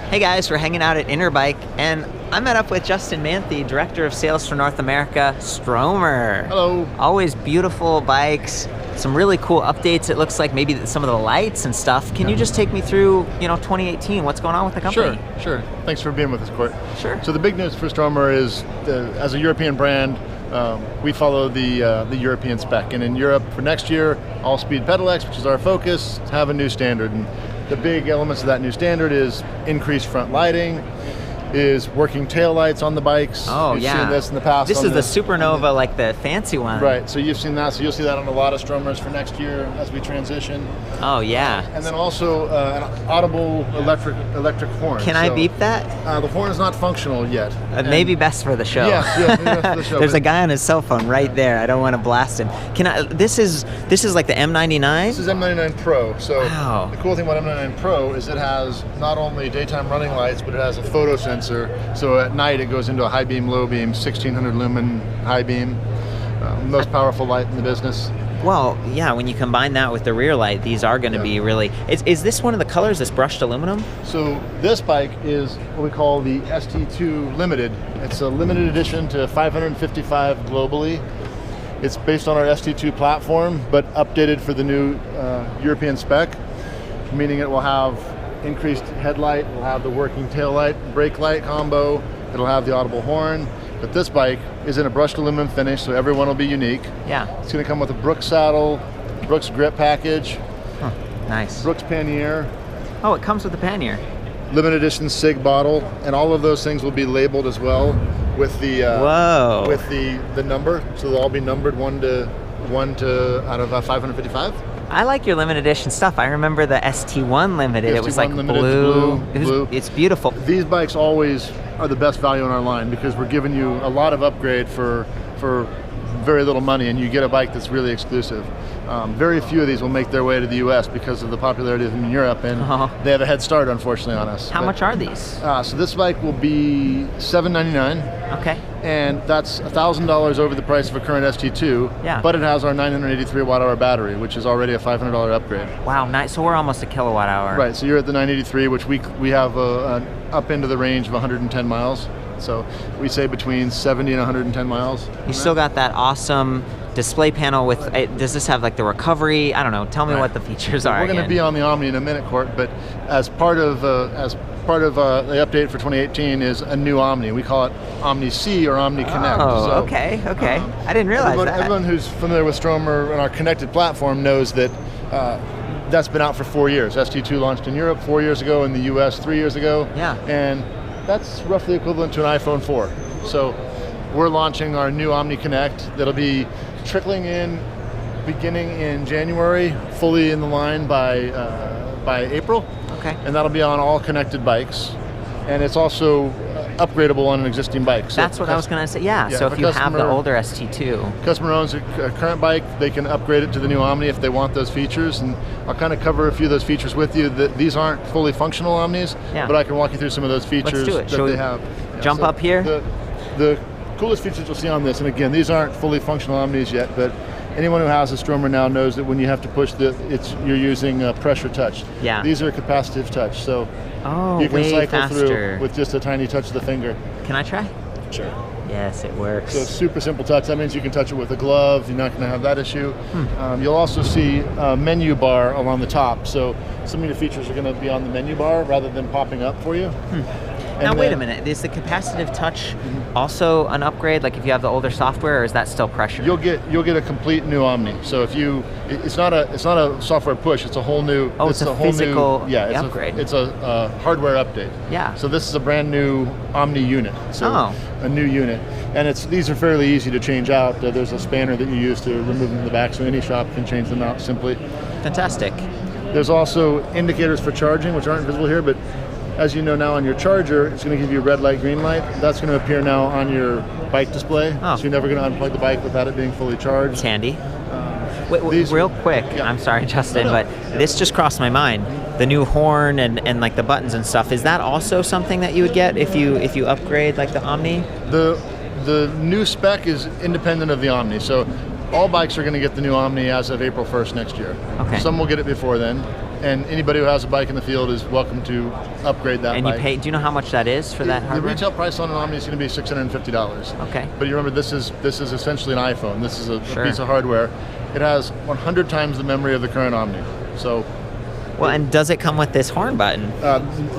Hey guys, we're hanging out at Interbike, and I met up with Justin Manthe, Director of Sales for North America, Stromer. Hello. Always beautiful bikes, some really cool updates. It looks like maybe some of the lights and stuff. Can you just take me through, 2018, what's going on with the company? Sure. Thanks for being with us, Court. Sure. So the big news for Stromer is, as a European brand, we follow the European spec. And in Europe, for next year, all-speed pedelecs, which is our focus, have a new standard. And the big elements of that new standard is increased front lighting, is working tail lights on the bikes. Oh, You've yeah. seen this in the past. This is the Supernova, like the fancy one. Right, so you've seen that. So you'll see that on a lot of Stromers for next year as we transition. Oh, yeah. And then also an audible electric horn. Can I beep that? The horn is not functional yet. Maybe best for the show. Yes, maybe best for the show. There's a guy on his cell phone right there. I don't want to blast him. This is like the M99? This is M99 Pro. So wow. The cool thing about M99 Pro is it has not only daytime running lights, but it has a photosensor. So at night it goes into a high beam, low beam, 1600 lumen high beam. Most powerful light in the business. Well, yeah, when you combine that with the rear light, these are going to be really... Is this one of the colors, this brushed aluminum? So this bike is what we call the ST2 Limited. It's a limited edition to 555 globally. It's based on our ST2 platform, but updated for the new European spec, meaning it will have increased headlight, it'll have the working tail light, brake light combo, it'll have the audible horn. But this bike is in a brushed aluminum finish, so everyone will be unique. Yeah. It's going to come with a Brooks saddle, Brooks grip package, huh, nice. Brooks pannier. Oh, it comes with a pannier. Limited edition SIG bottle, and all of those things will be labeled as well with the Whoa. with the number, so they'll all be numbered one to out of 555. I like your limited edition stuff. I remember the ST1 Limited. It was like blue. It's beautiful. These bikes always are the best value in our line because we're giving you a lot of upgrade for very little money, and you get a bike that's really exclusive. Very few of these will make their way to the US because of the popularity of them in Europe, and they have a head start, unfortunately, on us. How much are these? So this bike will be $799. Okay. And that's $1,000 over the price of a current ST2. Yeah. But it has our 983 watt-hour battery, which is already a $500 upgrade. Wow, nice. So we're almost a kilowatt hour. Right. So you're at the 983, which we have an up into the range of 110 miles. So we say between 70 and 110 miles. You still got that awesome display panel with, does this have like the recovery? I don't know. Tell me what the features are. We're going to be on the Omni in a minute, Court, but as part of the update for 2018 is a new Omni. We call it Omni C or Omni Connect. Oh, so, okay. I didn't realize that. Everyone who's familiar with Stromer and our connected platform knows that that's been out for 4 years. ST2 launched in Europe 4 years ago, in the US 3 years ago. Yeah. And that's roughly equivalent to an iPhone 4. So we're launching our new Omni Connect that'll be trickling in beginning in January, fully in the line by April. Okay. And that'll be on all connected bikes. And it's also upgradable on an existing bike. So that's what I was going to say. Yeah, so if you have the older ST2. Customer owns a current bike, they can upgrade it to the new Omni if they want those features. And I'll kind of cover a few of those features with you. These aren't fully functional Omnis, but I can walk you through some of those features that they have. Jump up here? The coolest features you'll see on this, and again, these aren't fully functional Omnis yet, but anyone who has a Stromer now knows that when you have to push you're using pressure touch. Yeah. These are capacitive touch, so you can cycle through with just a tiny touch of the finger. Can I try? Sure. Yes, it works. So super simple touch. That means you can touch it with a glove. You're not going to have that issue. You'll also see a menu bar along the top. So some of your features are going to be on the menu bar rather than popping up for you. Now wait a minute, is the capacitive touch also an upgrade, like if you have the older software, or is that still pressure? You'll get a complete new Omni. So if it's not a software push, it's a whole new it's a physical upgrade. It's a hardware update. Yeah. So this is a brand new Omni unit. So a new unit. And these are fairly easy to change out. There's a spanner that you use to remove them in the back, so any shop can change them out simply. Fantastic. There's also indicators for charging, which aren't visible here, but as you know now on your charger, it's going to give you red light, green light. That's going to appear now on your bike display. So you're never going to unplug the bike without it being fully charged. It's handy. Real quick, I'm sorry, Justin, but this just crossed my mind. The new horn and like the buttons and stuff, is that also something that you would get if you upgrade like the Omni? The new spec is independent of the Omni. So all bikes are going to get the new Omni as of April 1st next year. Okay. Some will get it before then. and anybody who has a bike in the field is welcome to upgrade that and bike. you pay, do you know how much that is for that hardware? The retail price on an Omni is going to be $650. Okay. But you remember, this is essentially an iPhone. This is a Sure. piece of hardware. It has 100 times the memory of the current Omni. So. Well, and does it come with this horn button?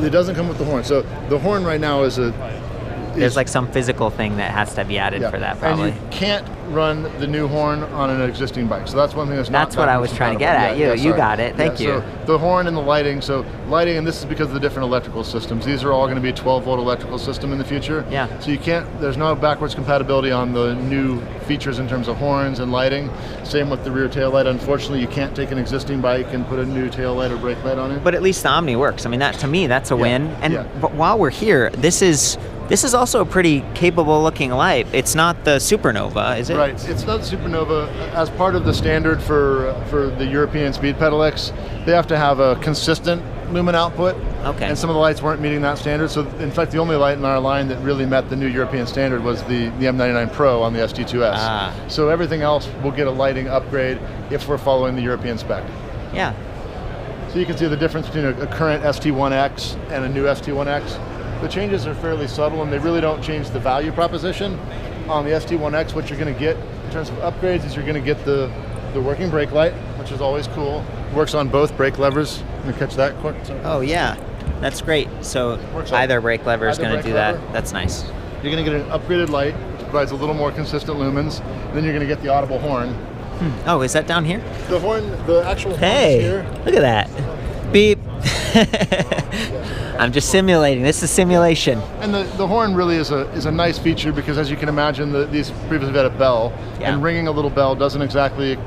It doesn't come with the horn. So the horn right now is There's like some physical thing that has to be added for that, probably. And you can't run the new horn on an existing bike. So that's one thing that's not. That's what I was trying to get at. You got it. Thank you. So the horn and the lighting. So lighting, and this is because of the different electrical systems. These are all going to be a 12-volt electrical system in the future. Yeah. So you can't. There's no backwards compatibility on the new features in terms of horns and lighting. Same with the rear tail light. Unfortunately, you can't take an existing bike and put a new tail light or brake light on it. But at least the Omni works. I mean, that to me, that's a win. And but while we're here, this is also a pretty capable looking light. It's not the Supernova, is it? Right, it's not the Supernova. As part of the standard for the European speed pedelecs, they have to have a consistent lumen output. Okay. And some of the lights weren't meeting that standard. So in fact, the only light in our line that really met the new European standard was the M99 Pro on the ST2S. So everything else will get a lighting upgrade if we're following the European spec. Yeah. So you can see the difference between a current ST1 X and a new ST1 X. The changes are fairly subtle, and they really don't change the value proposition. On the ST1 X, what you're going to get in terms of upgrades is you're going to get the working brake light, which is always cool. Works on both brake levers. Can you catch that quick? Oh yeah, that's great. So either brake lever is going to do that. That's nice. You're going to get an upgraded light, which provides a little more consistent lumens. Then you're going to get the audible horn. Oh, is that down here? The horn, the actual horn is here. Look at that. Beep. I'm just simulating. This is simulation. And the horn really is a nice feature because, as you can imagine, these previously had a bell, and ringing a little bell doesn't exactly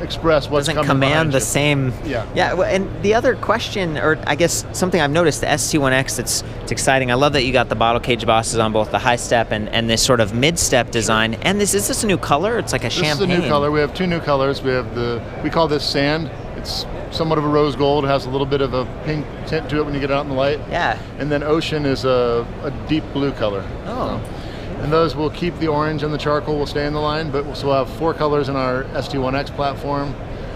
express what's coming behind you. Doesn't command the same. Yeah. Well, and the other question, or I guess something I've noticed, the ST1 X, it's exciting. I love that you got the bottle cage bosses on both the high step and this sort of mid step design. And is this a new color? It's like a champagne. This is a new color. We have two new colors. We have we call this sand. It's somewhat of a rose gold. It has a little bit of a pink tint to it when you get out in the light. Yeah. And then ocean is a deep blue color. Oh. And those will keep the orange and the charcoal will stay in the line, but we'll have 4 colors in our ST1 X platform.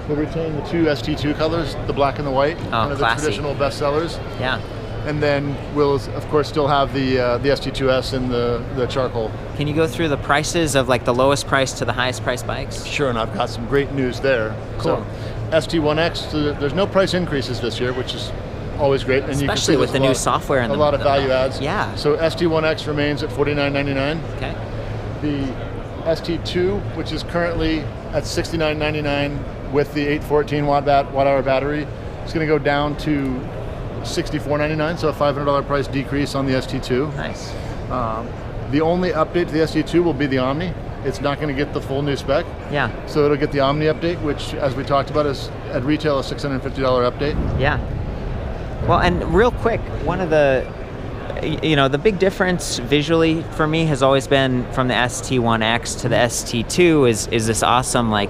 We'll retain the 2 ST2 colors, the black and the white, one of the traditional best sellers. Yeah. And then we'll, of course, still have the ST2S and the charcoal. Can you go through the prices of like the lowest price to the highest price bikes? Sure, and I've got some great news there. Cool. So, ST1 X, there's no price increases this year, which is always great. And especially you can see with the new software and a lot of value adds. Yeah. So ST1 X remains at $49.99. Okay. The ST2, which is currently at $69.99 with the 814 watt hour battery, is going to go down to $64.99, so a $500 price decrease on the ST2. Nice. The only update to the ST2 will be the Omni. It's not going to get the full new spec. Yeah. So it'll get the Omni update, which, as we talked about, is at retail a $650 update. Yeah. Well, and real quick, one of the, the big difference visually for me has always been from the ST1 X to the ST2 is this awesome like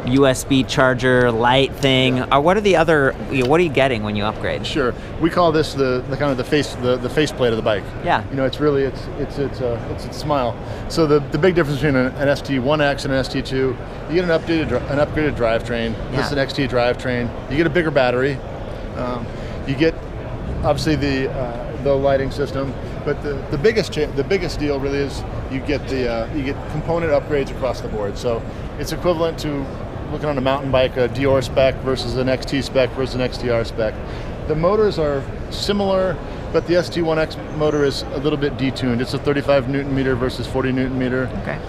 USB charger light thing. What are the other? What are you getting when you upgrade? Sure, we call this the kind of the faceplate of the bike. Yeah. It's really it's its smile. So the big difference between an ST1 X and an ST2, you get an upgraded drivetrain. Yeah. This is an XT drivetrain. You get a bigger battery. You get obviously the lighting system, but the biggest deal really is you get component upgrades across the board. So it's equivalent to looking on a mountain bike, a Dior spec versus an XT spec versus an XTR spec. The motors are similar, but the ST1 X motor is a little bit detuned. It's a 35 Newton meter versus 40 Newton meter. Okay.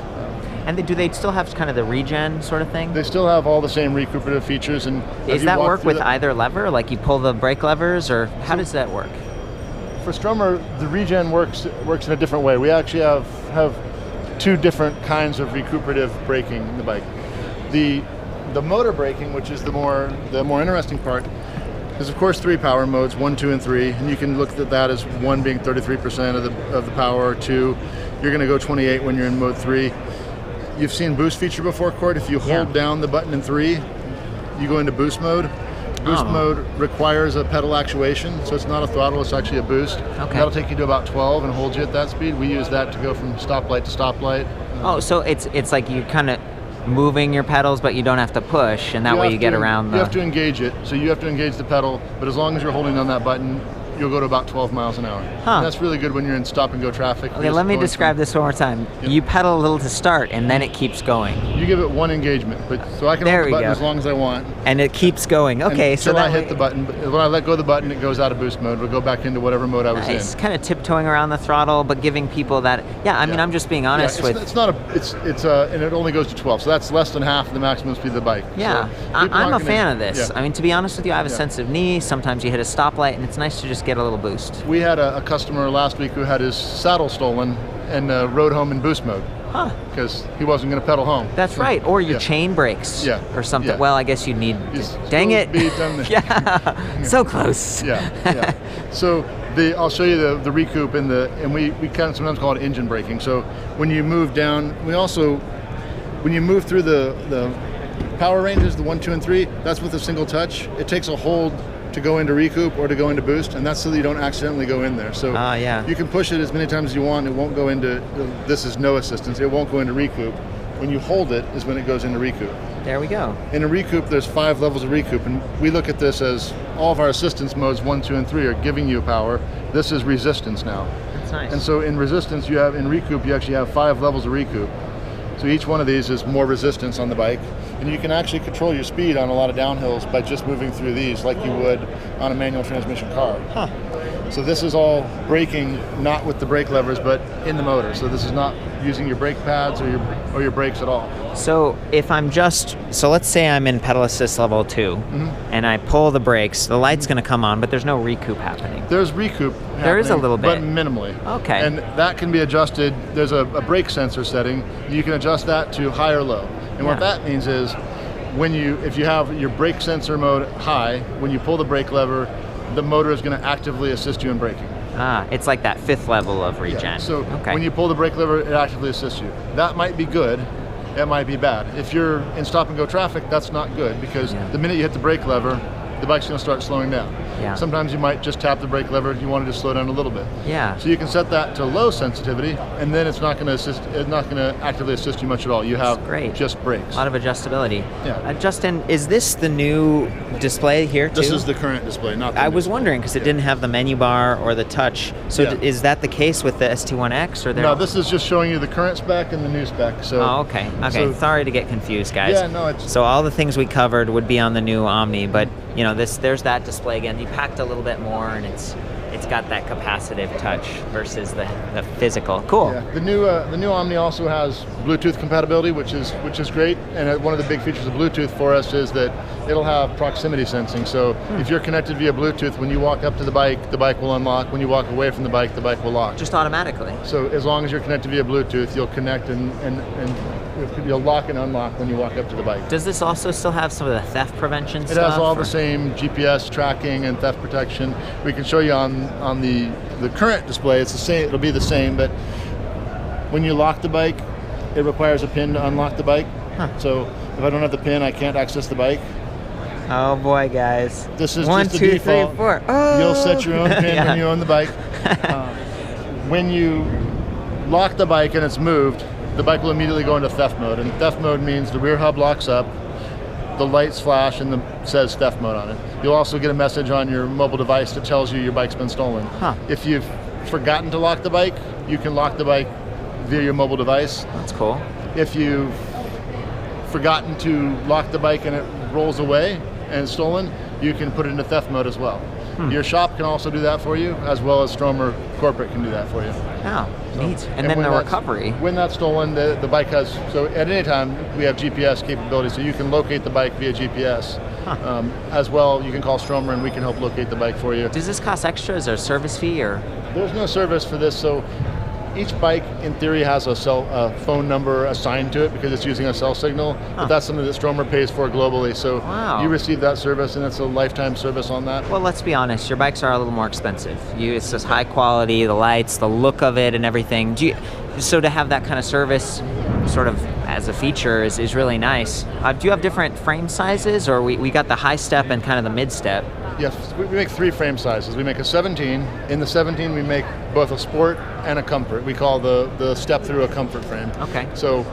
And do they still have kind of the regen sort of thing? They still have all the same recuperative features. And does that work with either lever? Like you pull the brake levers, or how does that work? For Stromer, the regen works in a different way. We actually have 2 different kinds of recuperative braking in the bike. The motor braking, which is the more interesting part, is of course 3 power modes, 1, 2, and 3, and you can look at that as 1 being 33% of the power, 2, you're going to go 28 when you're in mode 3. You've seen boost feature before, Court. If you hold down the button in 3, you go into boost mode. Boost mode requires a pedal actuation, so it's not a throttle, it's actually a boost. Okay. That'll take you to about 12 and hold you at that speed. We use that to go from stoplight to stoplight. Oh, so it's like you kind of moving your pedals, but you don't have to push, and that way you get around the... You have to engage it, so you have to engage the pedal, but as long as you're holding on that button, you'll go to about 12 miles an hour. Huh. And that's really good when you're in stop-and-go traffic. Okay, let me describe this one more time. Yep. You pedal a little to start, and then it keeps going. You give it one engagement, so I can hold the button as long as I want. And it keeps going. Okay, so I hit the button. But when I let go of the button, it goes out of boost mode. It'll go back into whatever mode I was in. It's kind of tiptoeing around the throttle, but giving people that. Yeah, I mean, I'm just being honest with. It's not and it only goes to 12, so that's less than half the maximum speed of the bike. Yeah, so I'm a fan of this. Yeah. I mean, to be honest with you, I have a sensitive knee. Sometimes you hit a stoplight, and it's nice to just get a little boost. We had a customer last week who had his saddle stolen and rode home in boost mode. Huh. Because he wasn't going to pedal home. That's right. Or your chain breaks. Yeah. Or something. Yeah. Well, I guess you'd need. Dang it. Yeah. So close. Yeah. So I'll show you the recoup and we kind of sometimes call it engine braking. So when you move down, when you move through the power ranges, the 1, 2, and 3, that's with a single touch. It takes a hold to go into recoup or to go into boost, and that's so that you don't accidentally go in there. So you can push it as many times as you want. It won't go into, this is no assistance, it won't go into recoup. When you hold it is when it goes into recoup. There we go. In a recoup, there's 5 levels of recoup, and we look at this as all of our assistance modes 1, 2, and 3 are giving you power. This is resistance now. That's nice. And so in resistance, in recoup, you actually have 5 levels of recoup. So each one of these is more resistance on the bike, and you can actually control your speed on a lot of downhills by just moving through these like you would on a manual transmission car. So this is all braking, not with the brake levers, but in the motor. So this is not using your brake pads or your brakes at all. So if let's say I'm in pedal assist level 2, and I pull the brakes, the light's going to come on, but there's no recoup happening. There's recoup There is a little bit. But minimally. Okay. And that can be adjusted. There's a brake sensor setting. You can adjust that to high or low. And what that means is if you have your brake sensor mode high, when you pull the brake lever, the motor is going to actively assist you in braking. It's like that 5th level of regen. Yeah. So when you pull the brake lever, it actively assists you. That might be good. It might be bad. If you're in stop-and-go traffic, that's not good, because the minute you hit the brake lever, the bike's going to start slowing down. Yeah. Sometimes you might just tap the brake lever if you want to just slow down a little bit. Yeah. So you can set that to low sensitivity, and then it's not going to actively assist you much at all. You have just brakes. A lot of adjustability. Yeah. Justin, is this the new display here too? This is the current display, not the I was wondering because it didn't have the menu bar or the touch. So is that the case with the ST1 X? Or no, this is just showing you the current spec and the new spec. So. Oh, okay. So, sorry to get confused, guys. Yeah, no, it's. So all the things we covered would be on the new Omni, but there's that display again. You packed a little bit more, and it's got that capacitive touch versus the physical. Cool. Yeah. The new Omni also has Bluetooth compatibility, which is great. And one of the big features of Bluetooth for us is that it'll have proximity sensing. So if you're connected via Bluetooth, when you walk up to the bike will unlock. When you walk away from the bike will lock. Just automatically. So as long as you're connected via Bluetooth, you'll connect and you'll lock and unlock when you walk up to the bike. Does this also still have some of the theft prevention stuff? It has all the same GPS tracking and theft protection. We can show you on the current display. It's the same. It'll be the same, but when you lock the bike, it requires a pin to unlock the bike. So if I don't have the pin, I can't access the bike. Oh boy, guys! This is 1, just 2, the default. 3, 4. Oh! You'll set your own pin when you own the bike. When you lock the bike and it's moved, the bike will immediately go into theft mode. And theft mode means the rear hub locks up, the lights flash, and it says theft mode on it. You'll also get a message on your mobile device that tells you your bike's been stolen. If you've forgotten to lock the bike, you can lock the bike via your mobile device. That's cool. If you've forgotten to lock the bike and it rolls away and it's stolen, you can put it into theft mode as well. Your shop can also do that for you, as well as Stromer Corporate can do that for you. Oh, neat. And then the recovery. When that's stolen, the bike has, so at any time we have GPS capability, so you can locate the bike via GPS. As well, you can call Stromer and we can help locate the bike for you. Does this cost extra? Is there a service fee or? There's no service for this, so each bike in theory has a phone number assigned to it because it's using a cell signal, but that's something that Stromer pays for globally, so you receive that service and it's a lifetime service on that. Well, let's be honest, your bikes are a little more expensive. It's just high quality, the lights, the look of it and everything. So to have that kind of service sort of as a feature is really nice. Do you have different frame sizes, or we got the high step and kind of the mid step? Yes, we make 3 frame sizes. We make a 17. In the 17, we make both a sport and a comfort. We call the step through a comfort frame. Okay. So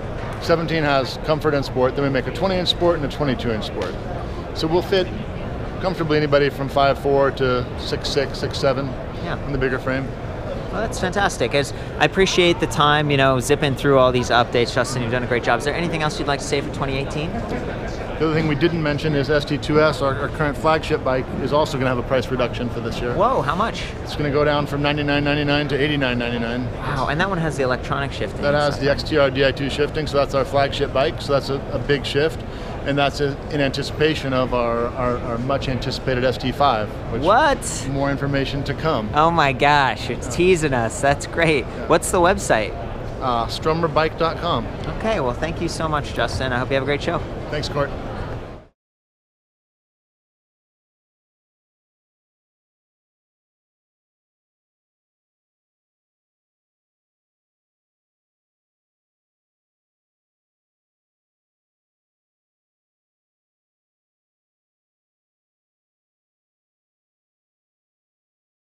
17 has comfort and sport. Then we make a 20-inch sport and a 22-inch sport. So we'll fit comfortably anybody from 5'4" to 6'6", 6'7", Yeah. in the bigger frame. Well, that's fantastic. I appreciate the time, zipping through all these updates. Justin, you've done a great job. Is there anything else you'd like to say for 2018? The other thing we didn't mention is ST2S, our current flagship bike, is also going to have a price reduction for this year. Whoa, how much? It's going to go down from $99.99 to $89.99. Wow, and that one has the electronic shifting. That has the XTR Di2 shifting, so that's our flagship bike, so that's a big shift. And that's in anticipation of our much anticipated ST5. Which What? More information to come. Oh my gosh, it's teasing us. That's great. Yeah. What's the website? Stromerbike.com. Okay, well, thank you so much, Justin. I hope you have a great show. Thanks, Court.